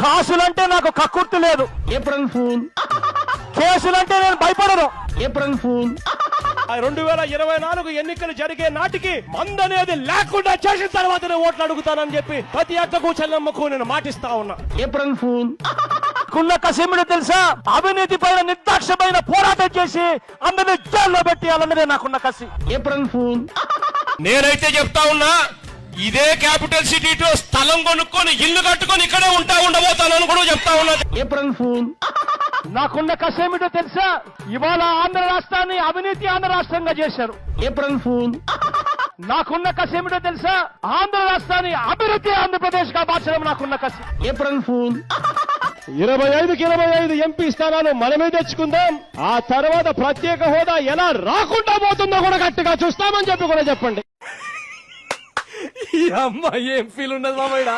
కాసులంటే నాకు కక్కుర్తి లేదు. April fool. కేసులంటే నేను భయపడను. April fool. 2024 ఎన్నికలు జరిగే నాటికి మందనేది లేకుండా చేసిన తర్వాతనే ఓట్లు అడుగుతానని చెప్పి ప్రతి అక్కకు చెల్లమ్మకు నేను మాటిస్తా ఉన్నా. April fool. కున్న కసీముడు తెలుసా, అవినీతి పైన నిర్దాక్షమైన పోరాటం చేసి అందరిని జైల్లో పెట్టాలన్నదే నాకున్న కసి. April fool. నేనైతే చెప్తా ఉన్నా, ఇదే క్యాపిటల్ సిటీలో స్థలం కొనుక్కొని ఇల్లు కట్టుకొని ఇక్కడే ఉండబోతానని కూడా చెప్తా ఉన్నా. April fool. నాకున్న కసేమిటో తెలుసా, ఇవాళ ఆంధ్ర రాష్ట్రాన్ని అవినీతి ఆంధ్ర రాష్ట్రంగా చేశారు. April fool. నాకున్న కసేమిటో తెలుసా, ఆంధ్ర రాష్ట్రాన్ని అభివృద్ధి ఆంధ్రప్రదేశ్ గా మార్చడం నాకున్న కసి. April fool. 25కి 25 ఎంపీ స్థానాలు మనమే తెచ్చుకుందాం. ఆ తర్వాత ప్రత్యేక హోదా ఎలా రాకుండా పోతుందో కూడా గట్టిగా చూస్తామని చెప్పి కూడా చెప్పండి. ఈ అమ్మాయి ఏం ఫీల్ ఉన్నది మామయ్య.